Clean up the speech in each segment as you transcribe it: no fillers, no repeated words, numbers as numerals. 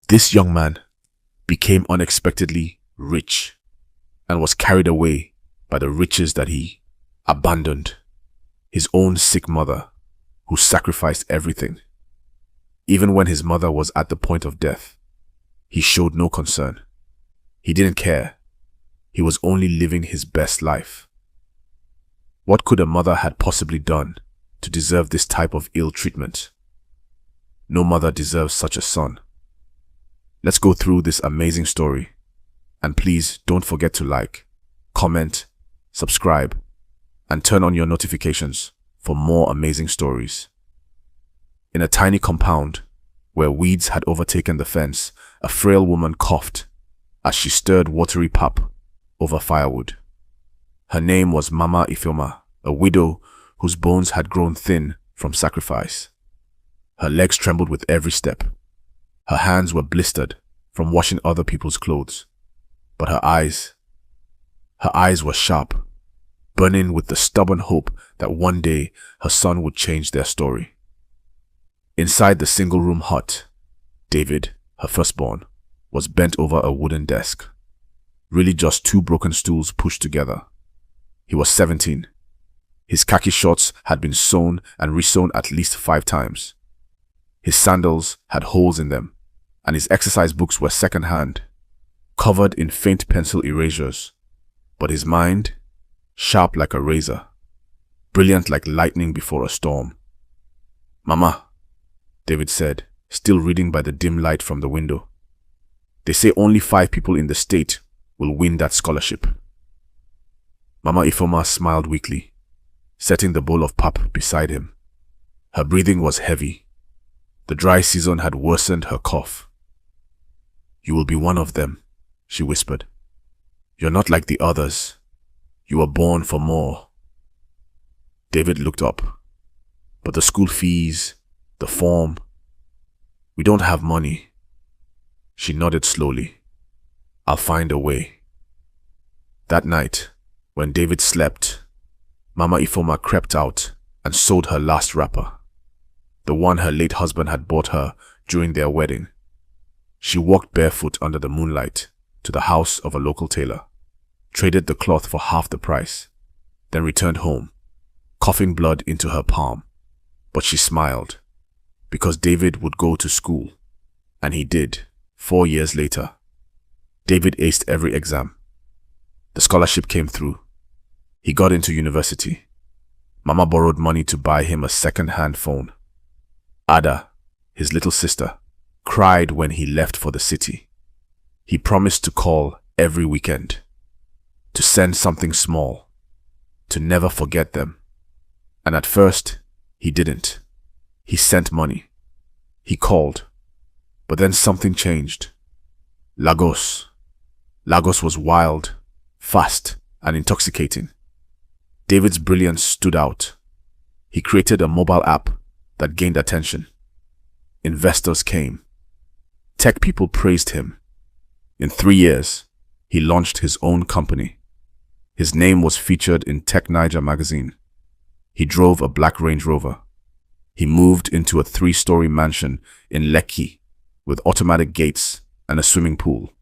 This young man became unexpectedly rich and was carried away by the riches that he abandoned his own sick mother, who sacrificed everything. Even when his mother was at the point of death, he showed no concern. He didn't care. He was only living his best life. What could a mother had possibly done to deserve this type of ill treatment? No mother deserves such a son. Let's go through this amazing story. And please don't forget to like, comment, subscribe, and turn on your notifications for more amazing stories. In a tiny compound where weeds had overtaken the fence, a frail woman coughed as she stirred watery pap over firewood. Her name was Mama Ifeoma, a widow whose bones had grown thin from sacrifice. Her legs trembled with every step. Her hands were blistered from washing other people's clothes. But her eyes were sharp, burning with the stubborn hope that one day her son would change their story. Inside the single-room hut, David, her firstborn, was bent over a wooden desk. Really just two broken stools pushed together. He was 17. His khaki shorts had been sewn and resewn at least 5 times. His sandals had holes in them, and his exercise books were second-hand, covered in faint pencil erasures. But his mind, sharp like a razor, brilliant like lightning before a storm. "Mama," David said, still reading by the dim light from the window. "They say only 5 people in the state will win that scholarship." Mama Ifeoma smiled weakly, setting the bowl of pap beside him. Her breathing was heavy. The dry season had worsened her cough. "You will be one of them," she whispered. "You're not like the others. You were born for more." David looked up. "But the school fees, the form, we don't have money." She nodded slowly. "I'll find a way." That night, when David slept, Mama Ifeoma crept out and sewed her last wrapper, the one her late husband had bought her during their wedding. She walked barefoot under the moonlight to the house of a local tailor, traded the cloth for half the price, then returned home, coughing blood into her palm. But she smiled, because David would go to school, and he did, 4 years later. David aced every exam. The scholarship came through. He got into university. Mama borrowed money to buy him a second-hand phone. Ada, his little sister, cried when he left for the city. He promised to call every weekend, to send something small, to never forget them. And at first, he didn't. He sent money. He called. But then something changed. Lagos. Lagos was wild, fast, and intoxicating. David's brilliance stood out. He created a mobile app that gained attention. Investors came. Tech people praised him. In 3 years, he launched his own company. His name was featured in Tech Niger magazine. He drove a black Range Rover. He moved into a 3-story mansion in Lekki with automatic gates and a swimming pool.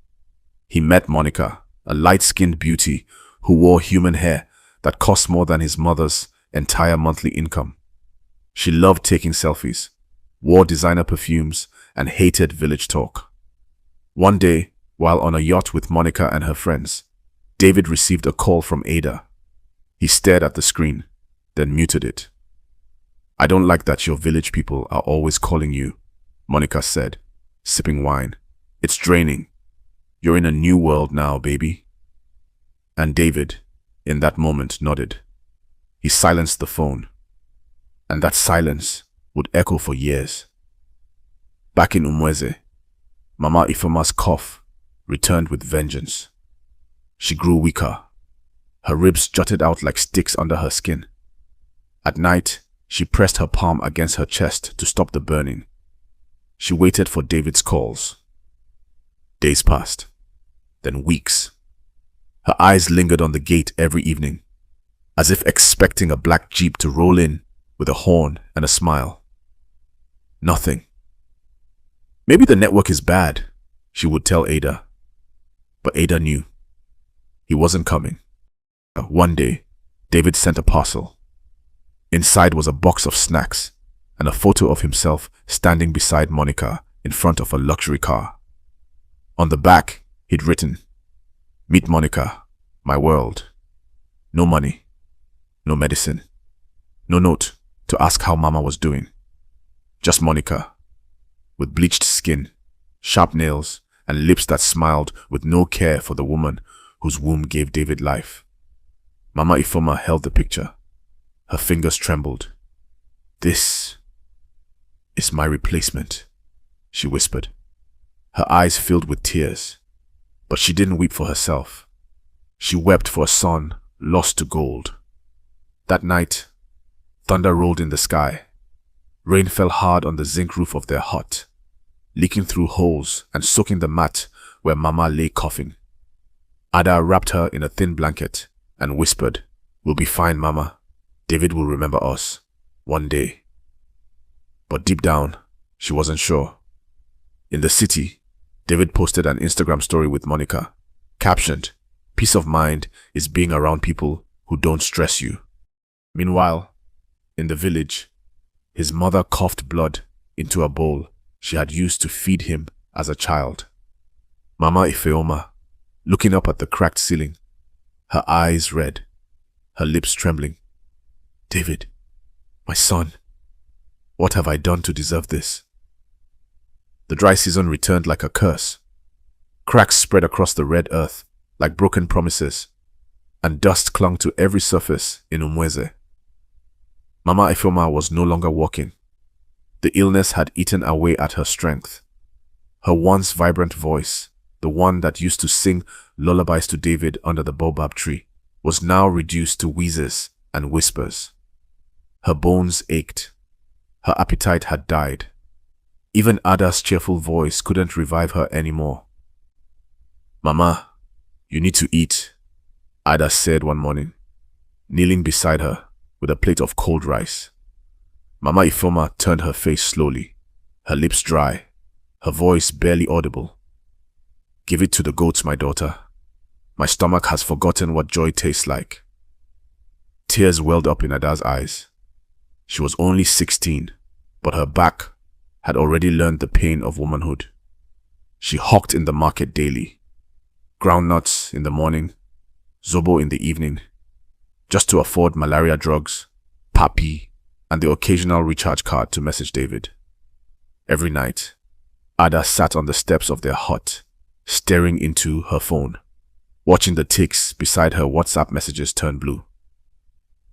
He met Monica, a light-skinned beauty who wore human hair that cost more than his mother's entire monthly income. She loved taking selfies, wore designer perfumes, and hated village talk. One day, while on a yacht with Monica and her friends, David received a call from Ada. He stared at the screen, then muted it. "I don't like that your village people are always calling you," Monica said, sipping wine. "It's draining. You're in a new world now, baby." And David, in that moment, nodded. He silenced the phone. And that silence would echo for years. Back in Umweze, Mama Ifeoma's cough returned with vengeance. She grew weaker. Her ribs jutted out like sticks under her skin. At night, she pressed her palm against her chest to stop the burning. She waited for David's calls. Days passed, then weeks. Her eyes lingered on the gate every evening, as if expecting a black jeep to roll in with a horn and a smile. Nothing. "Maybe the network is bad," she would tell Ada. But Ada knew. He wasn't coming. One day, David sent a parcel. Inside was a box of snacks and a photo of himself standing beside Monica in front of a luxury car. On the back, he'd written, "Meet Monica, my world. No money, no medicine, no note to ask how Mama was doing. Just Monica, with bleached skin, sharp nails, and lips that smiled with no care for the woman whose womb gave David life." Mama Ifoma held the picture. Her fingers trembled. "This is my replacement," she whispered. Her eyes filled with tears, but she didn't weep for herself. She wept for a son lost to gold. That night, thunder rolled in the sky. Rain fell hard on the zinc roof of their hut, leaking through holes and soaking the mat where Mama lay coughing. Ada wrapped her in a thin blanket and whispered, "We'll be fine, Mama. David will remember us one day." But deep down, she wasn't sure. In the city, David posted an Instagram story with Monica, captioned, "Peace of mind is being around people who don't stress you." Meanwhile, in the village, his mother coughed blood into a bowl she had used to feed him as a child. Mama Ifeoma, looking up at the cracked ceiling, her eyes red, her lips trembling. "David, my son, what have I done to deserve this?" The dry season returned like a curse. Cracks spread across the red earth like broken promises, and dust clung to every surface in Umweze. Mama Ifeoma was no longer walking. The illness had eaten away at her strength. Her once vibrant voice, the one that used to sing lullabies to David under the baobab tree, was now reduced to wheezes and whispers. Her bones ached. Her appetite had died. Even Ada's cheerful voice couldn't revive her anymore. "Mama, you need to eat," Ada said one morning, kneeling beside her with a plate of cold rice. Mama Ifoma turned her face slowly, her lips dry, her voice barely audible. "Give it to the goats, my daughter. My stomach has forgotten what joy tastes like." Tears welled up in Ada's eyes. She was only 16, but her back had already learned the pain of womanhood. She hawked in the market daily, groundnuts in the morning, zobo in the evening, just to afford malaria drugs, papi, and the occasional recharge card to message David. Every night, Ada sat on the steps of their hut, staring into her phone, watching the ticks beside her WhatsApp messages turn blue.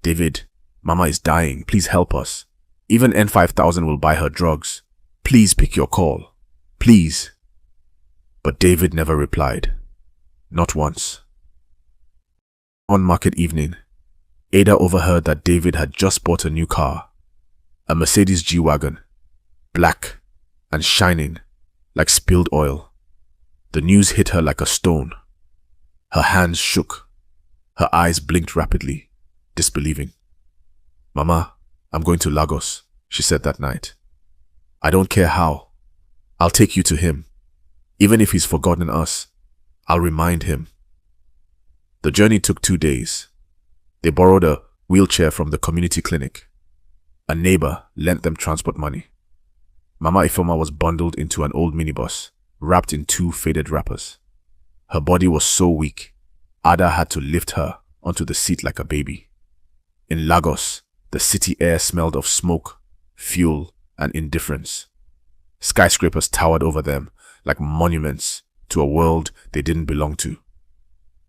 "David, Mama is dying. Please help us. Even N5000 will buy her drugs. Please pick your call. Please." But David never replied. Not once. On market evening, Ada overheard that David had just bought a new car, a Mercedes G-Wagon, black and shining like spilled oil. The news hit her like a stone. Her hands shook. Her eyes blinked rapidly, disbelieving. "Mama, I'm going to Lagos," she said that night. "I don't care how. I'll take you to him. Even if he's forgotten us, I'll remind him." The journey took 2 days. They borrowed a wheelchair from the community clinic. A neighbor lent them transport money. Mama Ifoma was bundled into an old minibus, wrapped in 2 faded wrappers. Her body was so weak, Ada had to lift her onto the seat like a baby. In Lagos, the city air smelled of smoke, fuel, and indifference. Skyscrapers towered over them like monuments to a world they didn't belong to.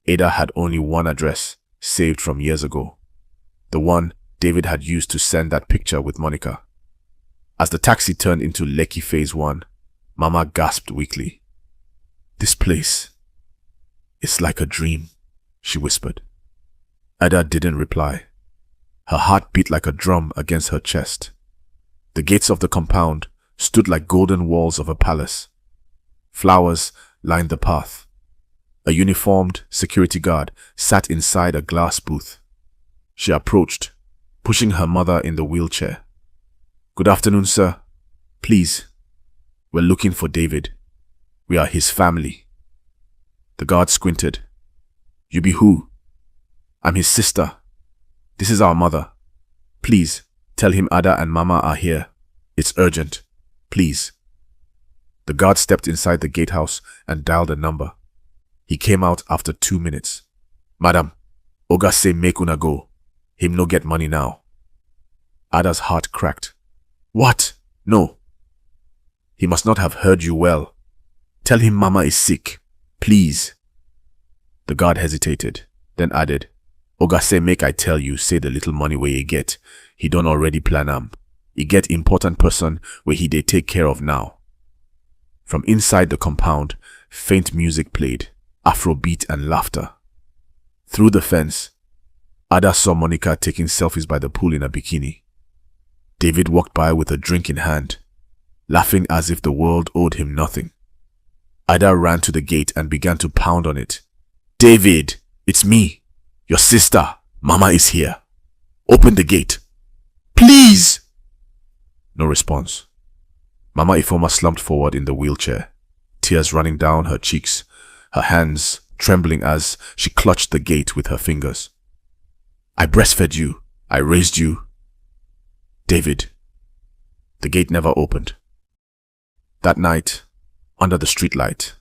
Ada had only one address, saved from years ago, the one David had used to send that picture with Monica. As the taxi turned into Lekki Phase 1, Mama gasped weakly. "This place is like a dream," she whispered. Ada didn't reply. Her heart beat like a drum against her chest. The gates of the compound stood like golden walls of a palace. Flowers lined the path. A uniformed security guard sat inside a glass booth. She approached, pushing her mother in the wheelchair. "Good afternoon, sir. Please, we're looking for David." We are his family. The guard squinted. You be who? I'm his sister. This is our mother. Please, tell him Ada and Mama are here. It's urgent. Please. The guard stepped inside the gatehouse and dialed a number. He came out after 2 minutes. Madam, Oga say make una go. Him no get money now. Ada's heart cracked. What? No. He must not have heard you well. Tell him Mama is sick. Please. The guard hesitated, then added, Oga say make I tell you, say the little money where you get. He don't already plan am. He get important person where he dey take care of now. From inside the compound, faint music played, Afrobeat and laughter. Through the fence, Ada saw Monica taking selfies by the pool in a bikini. David walked by with a drink in hand, laughing as if the world owed him nothing. Ada ran to the gate and began to pound on it. David, it's me, your sister. Mama is here. Open the gate. Please! No response. Mama Ifoma slumped forward in the wheelchair, tears running down her cheeks, her hands trembling as she clutched the gate with her fingers. I breastfed you. I raised you. David. The gate never opened. That night, under the streetlight,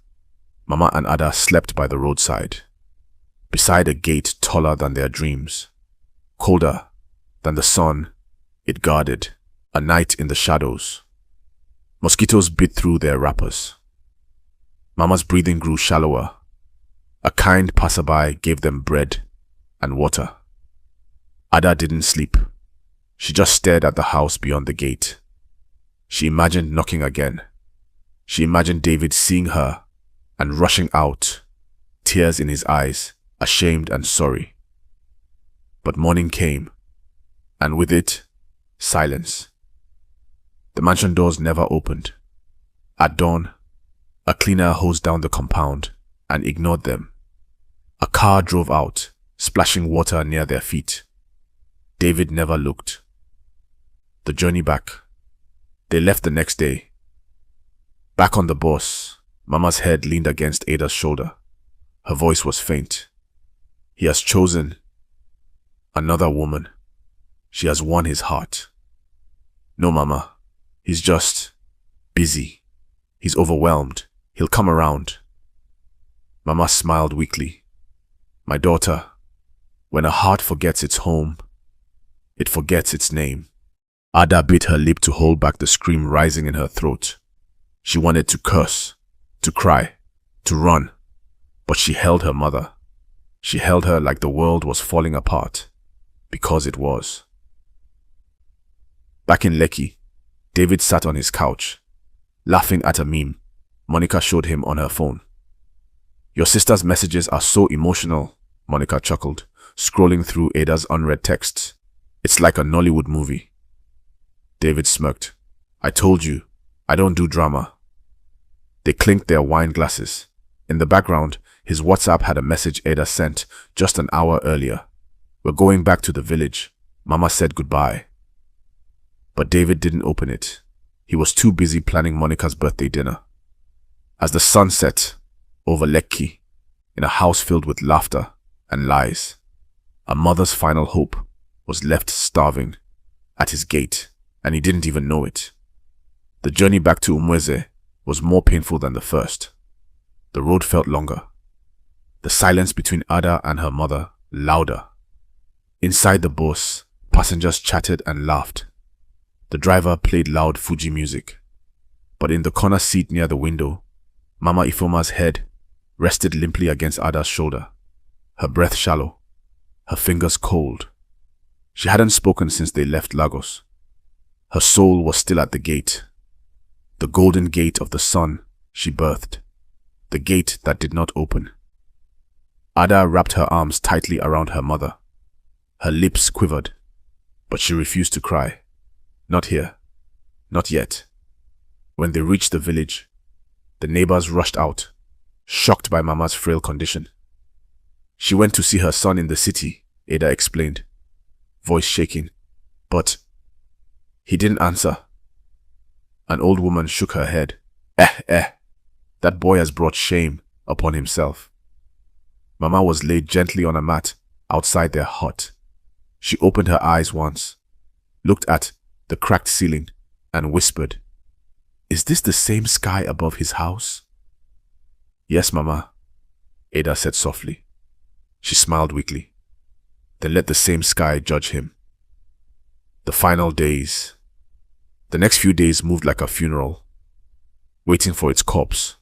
Mama and Ada slept by the roadside, beside a gate taller than their dreams, colder than the sun it guarded, a night in the shadows. Mosquitoes bit through their wrappers. Mama's breathing grew shallower. A kind passerby gave them bread and water. Ada didn't sleep. She just stared at the house beyond the gate. She imagined knocking again. She imagined David seeing her and rushing out, tears in his eyes, ashamed and sorry. But morning came, and with it, silence. The mansion doors never opened. At dawn, a cleaner hosed down the compound and ignored them. A car drove out, splashing water near their feet. David never looked. The journey back. They left the next day. Back on the bus, Mama's head leaned against Ada's shoulder. Her voice was faint. He has chosen another woman. She has won his heart. No, Mama. He's just busy. He's overwhelmed. He'll come around. Mama smiled weakly. My daughter, when a heart forgets its home, it forgets its name. Ada bit her lip to hold back the scream rising in her throat. She wanted to curse, to cry, to run, but she held her mother. She held her like the world was falling apart, because it was. Back in Lekki, David sat on his couch, laughing at a meme Monica showed him on her phone. Your sister's messages are so emotional, Monica chuckled, scrolling through Ada's unread texts. It's like a Nollywood movie. David smirked. I told you, I don't do drama. They clinked their wine glasses. In the background, his WhatsApp had a message Ada sent just an hour earlier. We're going back to the village. Mama said goodbye. But David didn't open it. He was too busy planning Monica's birthday dinner. As the sun set over Lekki, in a house filled with laughter and lies, a mother's final hope was left starving at his gate, and he didn't even know it. The journey back to Umweze was more painful than the first. The road felt longer. The silence between Ada and her mother louder. Inside the bus, passengers chatted and laughed. The driver played loud Fuji music. But in the corner seat near the window, Mama Ifoma's head rested limply against Ada's shoulder, her breath shallow, her fingers cold. She hadn't spoken since they left Lagos. Her soul was still at the gate, the golden gate of the son she birthed, the gate that did not open. Ada wrapped her arms tightly around her mother. Her lips quivered, but she refused to cry. Not here. Not yet. When they reached the village, the neighbors rushed out, shocked by Mama's frail condition. She went to see her son in the city, Ada explained, voice shaking. But he didn't answer. An old woman shook her head. That boy has brought shame upon himself. Mama was laid gently on a mat outside their hut. She opened her eyes once, looked at the cracked ceiling, and whispered, "Is this the same sky above his house?" "Yes, Mama," Ada said softly. She smiled weakly. "Then let the same sky judge him." The final days. The next few days moved like a funeral, waiting for its corpse.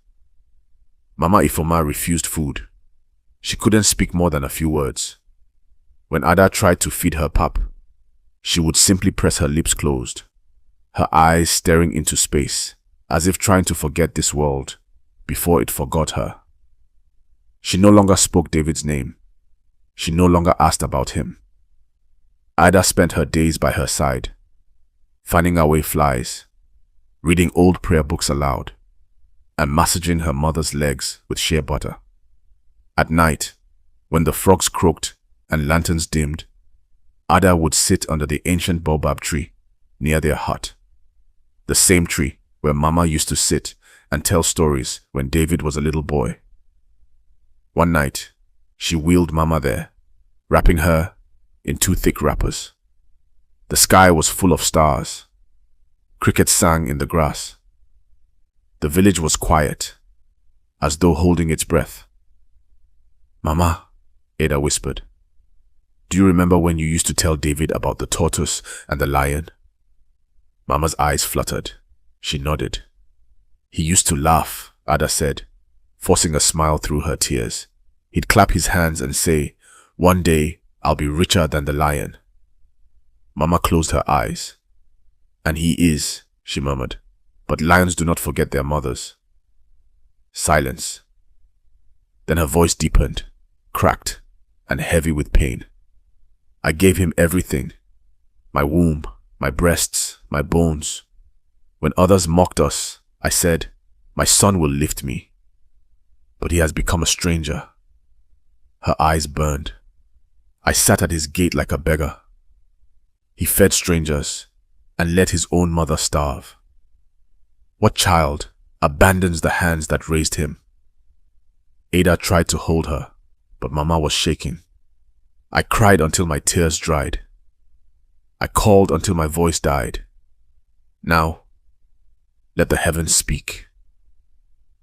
Mama Ifoma refused food. She couldn't speak more than a few words. When Ada tried to feed her pap, she would simply press her lips closed, her eyes staring into space, as if trying to forget this world before it forgot her. She no longer spoke David's name. She no longer asked about him. Ada spent her days by her side, fanning away flies, reading old prayer books aloud, and massaging her mother's legs with shea butter. At night, when the frogs croaked and lanterns dimmed, Ada would sit under the ancient baobab tree near their hut, the same tree where Mama used to sit and tell stories when David was a little boy. One night, she wheeled Mama there, wrapping her in 2 thick wrappers. The sky was full of stars. Crickets sang in the grass. The village was quiet, as though holding its breath. "Mama," Ada whispered, "do you remember when you used to tell David about the tortoise and the lion?" Mama's eyes fluttered. She nodded. "He used to laugh," Ada said, forcing a smile through her tears. "He'd clap his hands and say, 'One day I'll be richer than the lion.'" Mama closed her eyes. "And he is," she murmured, "but lions do not forget their mothers." Silence. Then her voice deepened, cracked, and heavy with pain. "I gave him everything. My womb, my breasts, my bones. When others mocked us, I said, 'My son will lift me.' But he has become a stranger." Her eyes burned. "I sat at his gate like a beggar. He fed strangers and let his own mother starve. What child abandons the hands that raised him?" Ada tried to hold her, but Mama was shaking. I cried until my tears dried. I called until my voice died. Now, let the heavens speak."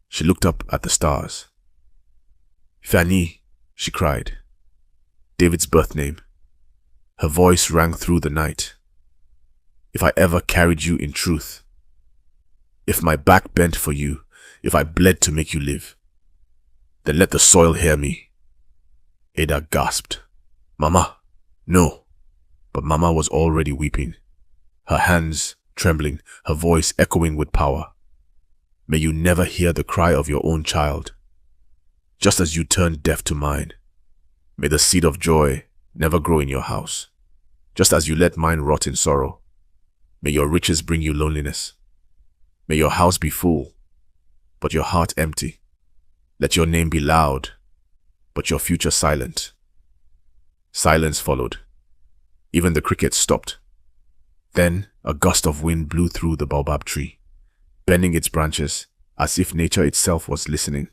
She looked up at the stars. "Fanny," she cried. David's birth name. Her voice rang through the night. "If I ever carried you in truth, if my back bent for you, if I bled to make you live, then let the soil hear me." Ada gasped. "Mama, no." But Mama was already weeping, her hands trembling, her voice echoing with power. "May you never hear the cry of your own child, just as you turned deaf to mine. May the seed of joy never grow in your house, just as you let mine rot in sorrow. May your riches bring you loneliness. May your house be full, but your heart empty. Let your name be loud, but your future silent." Silence followed. Even the crickets stopped. Then a gust of wind blew through the baobab tree, bending its branches as if nature itself was listening.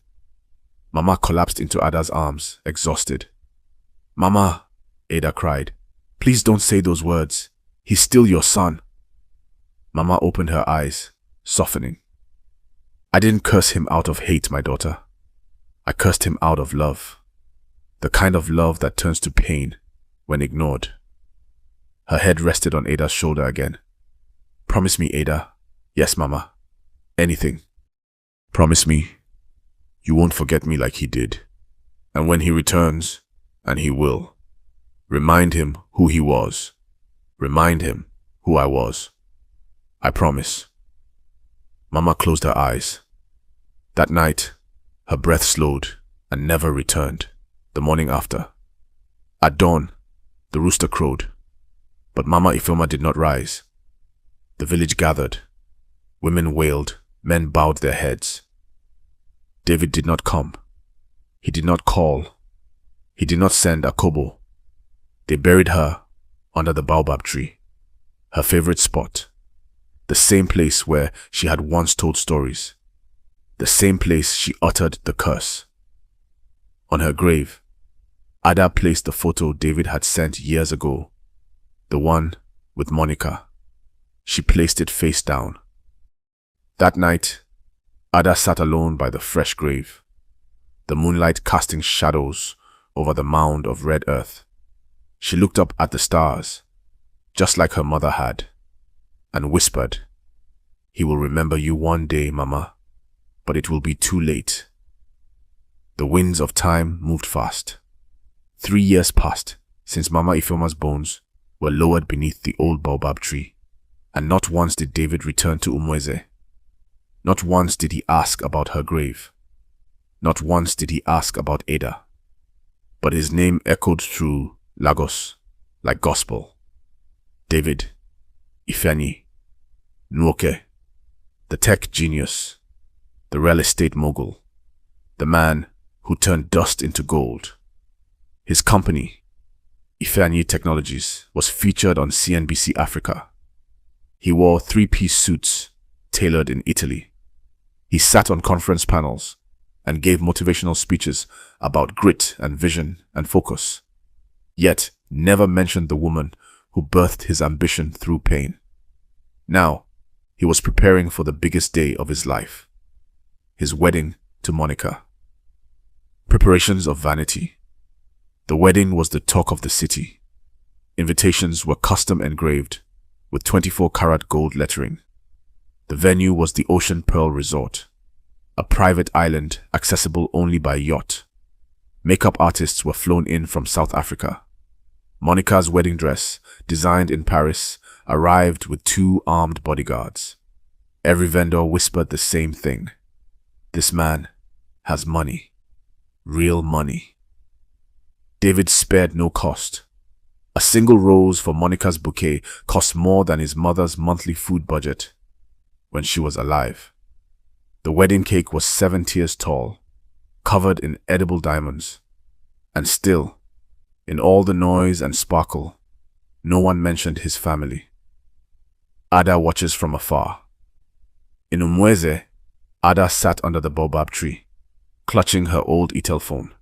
Mama collapsed into Ada's arms, exhausted. "Mama," Ada cried, "please don't say those words. He's still your son." Mama opened her eyes, softening. "I didn't curse him out of hate, my daughter. I cursed him out of love. The kind of love that turns to pain when ignored." Her head rested on Ada's shoulder again. "Promise me, Ada." "Yes, Mama. Anything. Promise me you won't forget me like he did. And when he returns, and he will, remind him who he was. Remind him who I was. I promise." Mama closed her eyes. That night, her breath slowed and never returned. The morning after, at dawn, the rooster crowed. But Mama Ifoma did not rise. The village gathered. Women wailed, men bowed their heads. David did not come. He did not call. He did not send a kobo. They buried her under the baobab tree, her favorite spot, the same place where she had once told stories. the same place she uttered the curse. On her grave, Ada placed the photo David had sent years ago, the one with Monica. She placed it face down. That night, Ada sat alone by the fresh grave, the moonlight casting shadows over the mound of red earth. She looked up at the stars, just like her mother had, and whispered, "He will remember you one day, Mama, but it will be too late." The winds of time moved fast. 3 years passed since Mama Ifeoma's bones were lowered beneath the old baobab tree, and not once did David return to Umweze. Not once did he ask about her grave. Not once did he ask about Ada. But his name echoed through Lagos like gospel. David, Ifeanyi, Nwoke, the tech genius, the real estate mogul, the man who turned dust into gold. His company, Ifeanyi Technologies, was featured on CNBC Africa. He wore 3-piece suits tailored in Italy. He sat on conference panels and gave motivational speeches about grit and vision and focus, yet never mentioned the woman who birthed his ambition through pain. Now, he was preparing for the biggest day of his life, his wedding to Monica. Preparations of vanity. The wedding was the talk of the city. Invitations were custom engraved with 24-karat gold lettering. The venue was the Ocean Pearl Resort, a private island accessible only by yacht. Makeup artists were flown in from South Africa. Monica's wedding dress, designed in Paris, arrived with 2 armed bodyguards. Every vendor whispered the same thing. This man has money. Real money. David spared no cost. A single rose for Monica's bouquet cost more than his mother's monthly food budget when she was alive. The wedding cake was 7 tiers tall, covered in edible diamonds. And still, in all the noise and sparkle, no one mentioned his family. Ada watches from afar. In Umweze, Ada sat under the baobab tree, clutching her old Itel phone.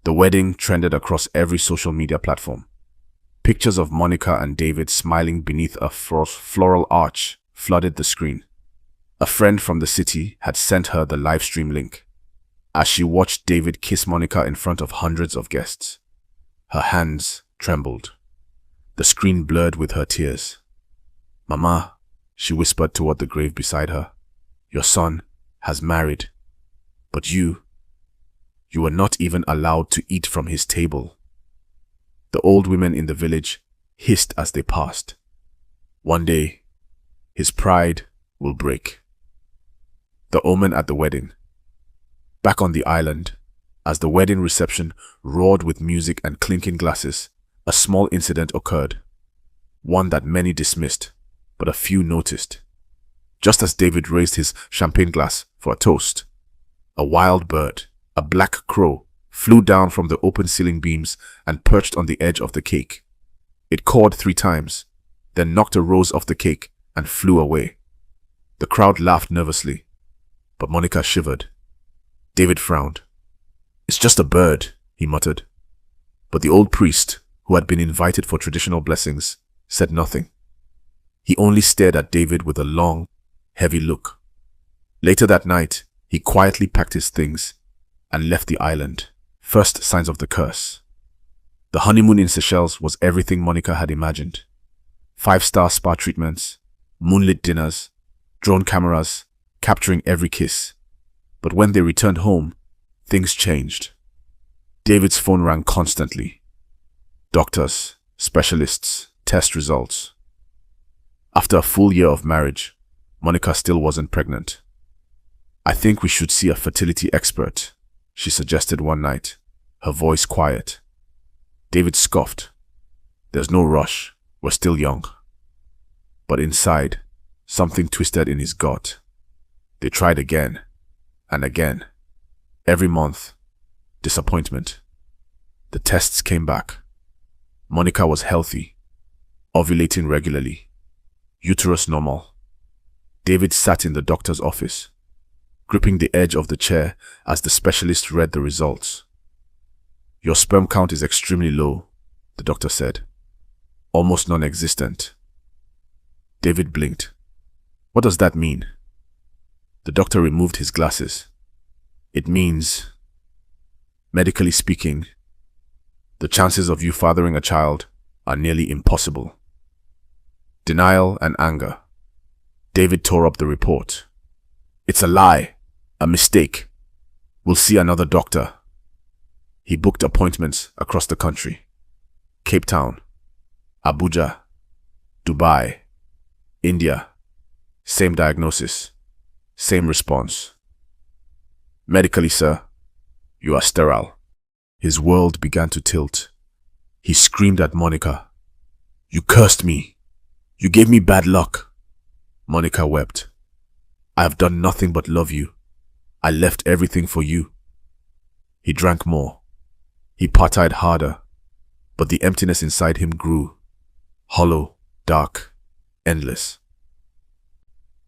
The wedding trended across every social media platform. Pictures of Monica and David smiling beneath a floral arch flooded the screen. A friend from the city had sent her the live stream link. As she watched David kiss Monica in front of hundreds of guests, her hands trembled. The screen blurred with her tears. "Mama," she whispered toward the grave beside her, "your son has married, but you were not even allowed to eat from his table." The old women in the village hissed as they passed. One day, his pride will break. The omen at the wedding. Back on the island, as the wedding reception roared with music and clinking glasses, a small incident occurred. One that many dismissed, but a few noticed. Just as David raised his champagne glass for a toast, a wild bird, a black crow, flew down from the open ceiling beams and perched on the edge of the cake. It cawed 3 times, then knocked a rose off the cake and flew away. The crowd laughed nervously, but Monica shivered. David frowned. "It's just a bird," he muttered. But the old priest, who had been invited for traditional blessings, said nothing. He only stared at David with a long, heavy look. Later that night, he quietly packed his things and left the island. First signs of the curse. The honeymoon in Seychelles was everything Monica had imagined. 5-star spa treatments, moonlit dinners, drone cameras, capturing every kiss. But when they returned home, things changed. David's phone rang constantly. Doctors, specialists, test results. After a full year of marriage, Monica still wasn't pregnant. "I think we should see a fertility expert," she suggested one night, her voice quiet. David scoffed. "There's no rush. We're still young." But inside, something twisted in his gut. They tried again and again. Every month, disappointment. The tests came back. Monica was healthy, ovulating regularly, uterus normal. David sat in the doctor's office. gripping the edge of the chair as the specialist read the results. Your sperm count is extremely low, the doctor said. Almost non-existent. David blinked. What does that mean? The doctor removed his glasses. It means, medically speaking, the chances of you fathering a child are nearly impossible. Denial and anger. David tore up the report. It's a lie, a mistake. We'll see another doctor. He booked appointments across the country. Cape Town, Abuja, Dubai, India. Same diagnosis, same response. Medically, sir, you are sterile. His world began to tilt. He screamed at Monica. You cursed me. You gave me bad luck. Monica wept. I have done nothing but love you. I left everything for you. He drank more. He partied harder, but the emptiness inside him grew. Hollow, dark, endless.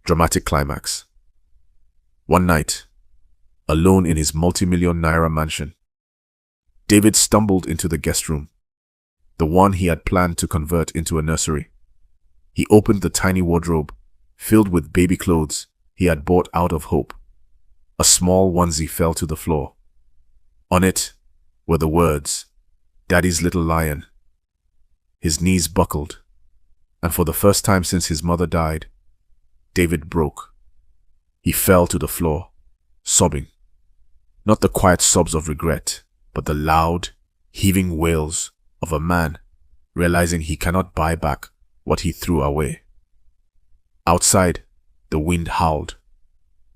Dramatic climax. One night, alone in his multi-million naira mansion, David stumbled into the guest room, the one he had planned to convert into a nursery. He opened the tiny wardrobe, filled with baby clothes he had bought out of hope. A small onesie fell to the floor. On it were the words, Daddy's little lion. His knees buckled, and for the first time since his mother died, David broke. He fell to the floor, sobbing. Not the quiet sobs of regret, but the loud, heaving wails of a man realizing he cannot buy back what he threw away. Outside, the wind howled.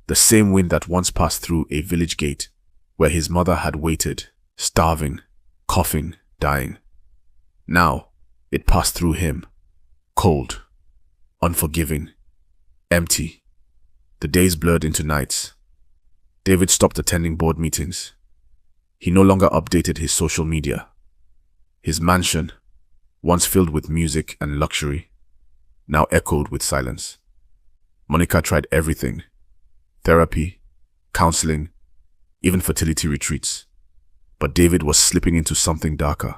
The same wind that once passed through a village gate where his mother had waited, starving, coughing, dying. Now, it passed through him, cold, unforgiving, empty. The days blurred into nights. David stopped attending board meetings. He no longer updated his social media. His mansion, once filled with music and luxury, now echoed with silence. Monica tried everything: therapy, counseling, even fertility retreats. But David was slipping into something darker,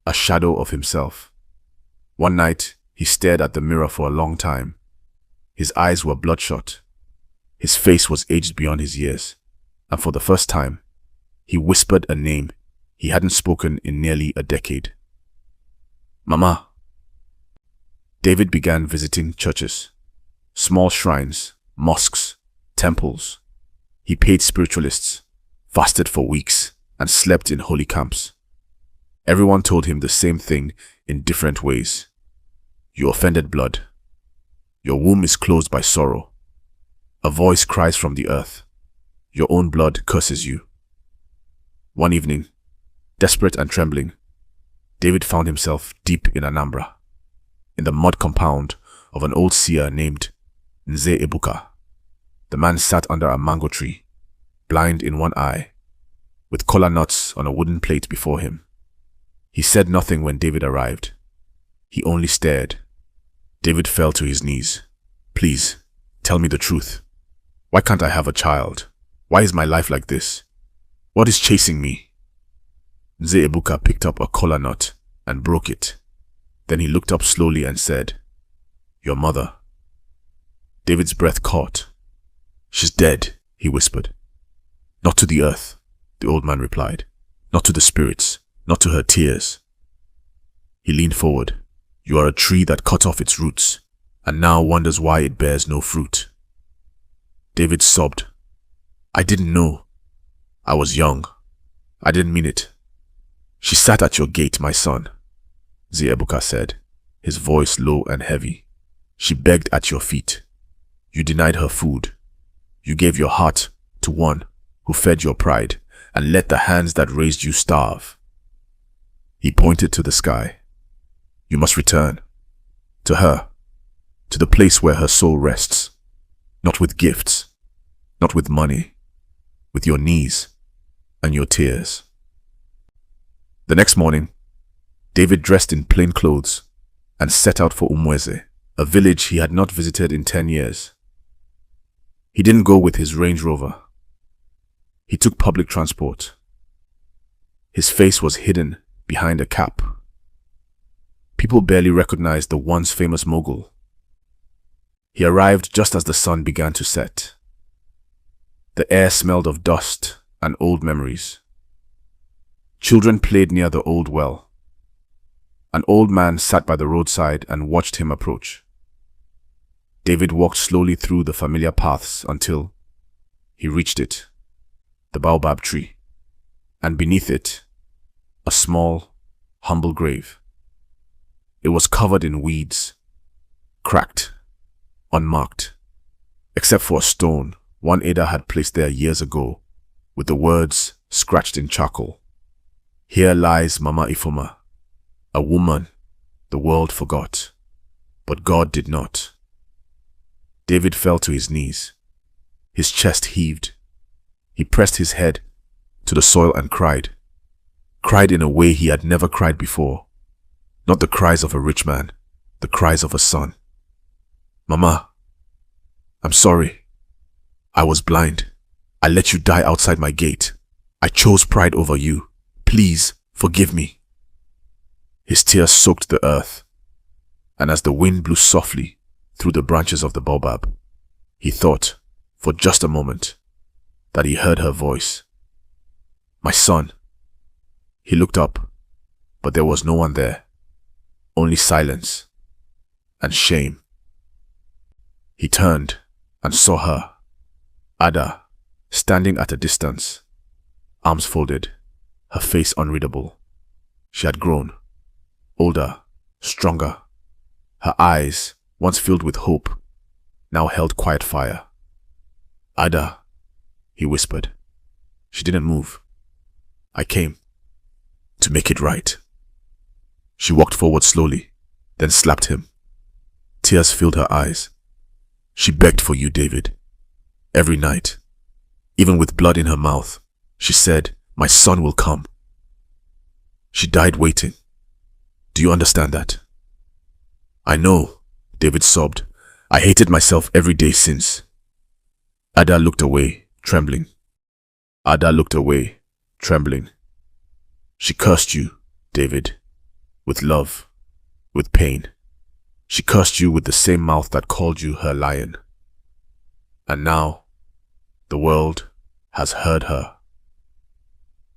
a shadow of himself. One night, he stared at the mirror for a long time. His eyes were bloodshot. His face was aged beyond his years, and for the first time, he whispered a name he hadn't spoken in nearly a decade. Mama. David began visiting churches, small shrines, mosques, temples. He paid spiritualists, fasted for weeks, and slept in holy camps. Everyone told him the same thing in different ways. You offended blood. Your womb is closed by sorrow. A voice cries from the earth. Your own blood curses you. One evening, desperate and trembling, David found himself deep in Anambra, in the mud compound of an old seer named Nze Ebuka. The man sat under a mango tree, blind in one eye, with kola nuts on a wooden plate before him. He said nothing when David arrived. He only stared. David fell to his knees. Please, tell me the truth. Why can't I have a child? Why is my life like this? What is chasing me? Nze Ebuka picked up a kola nut and broke it. Then he looked up slowly and said, Your mother. David's breath caught. She's dead, he whispered. Not to the earth, the old man replied. Not to the spirits, not to her tears. He leaned forward. You are a tree that cut off its roots, and now wonders why it bears no fruit. David sobbed. I didn't know. I was young. I didn't mean it. She sat at your gate, my son, Nze Ebuka said, his voice low and heavy. She begged at your feet. You denied her food. You gave your heart to one who fed your pride and let the hands that raised you starve. He pointed to the sky. You must return. To her. To the place where her soul rests. Not with gifts. Not with money. With your knees and your tears. The next morning, David dressed in plain clothes and set out for Umweze, a village he had not visited in 10 years. He didn't go with his Range Rover. He took public transport. His face was hidden behind a cap. People barely recognized the once famous mogul. He arrived just as the sun began to set. The air smelled of dust and old memories. Children played near the old well. An old man sat by the roadside and watched him approach. David walked slowly through the familiar paths until he reached it, the baobab tree, and beneath it, a small, humble grave. It was covered in weeds, cracked, unmarked, except for a stone one Ada had placed there years ago, with the words scratched in charcoal. Here lies Mama Ifoma, a woman the world forgot, but God did not. David fell to his knees. His chest heaved. He pressed his head to the soil and cried in a way he had never cried before. Not the cries of a rich man, the cries of a son. Mama, I'm sorry. I was blind. I let you die outside my gate. I chose pride over you. Please forgive me. His tears soaked the earth, and as the wind blew softly through the branches of the baobab, he thought, for just a moment, that he heard her voice. My son. He looked up, but there was no one there, only silence and shame. He turned and saw her, Ada, standing at a distance, arms folded, her face unreadable. She had grown, older, stronger. Her eyes, once filled with hope, now held quiet fire. Ada, he whispered. She didn't move. I came to make it right. She walked forward slowly, then slapped him. Tears filled her eyes. She begged for you, David. Every night, even with blood in her mouth, she said, my son will come. She died waiting. Do you understand that? I know, David sobbed. I hated myself every day since. Ada looked away, trembling. Ada looked away, trembling. She cursed you, David, with love, with pain. She cursed you with the same mouth that called you her lion. And now, the world has heard her.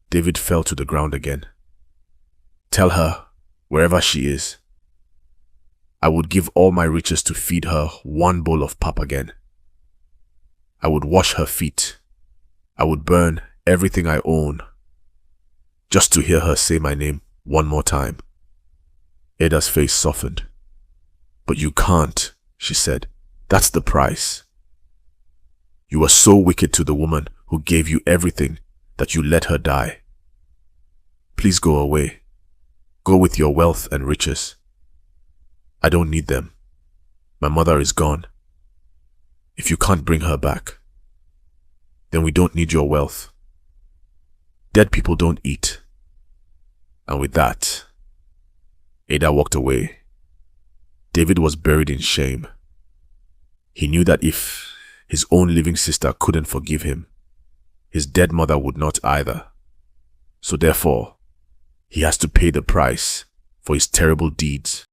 David fell to the ground again. Tell her, wherever she is, I would give all my riches to feed her one bowl of pap again. I would wash her feet. I would burn everything I own, just to hear her say my name one more time. Ada's face softened. But you can't, she said. That's the price. You were so wicked to the woman who gave you everything that you let her die. Please go away. Go with your wealth and riches. I don't need them. My mother is gone. If you can't bring her back, then we don't need your wealth. Dead people don't eat. And with that, Ada walked away. David was buried in shame. He knew that if his own living sister couldn't forgive him, his dead mother would not either. So therefore, he has to pay the price for his terrible deeds.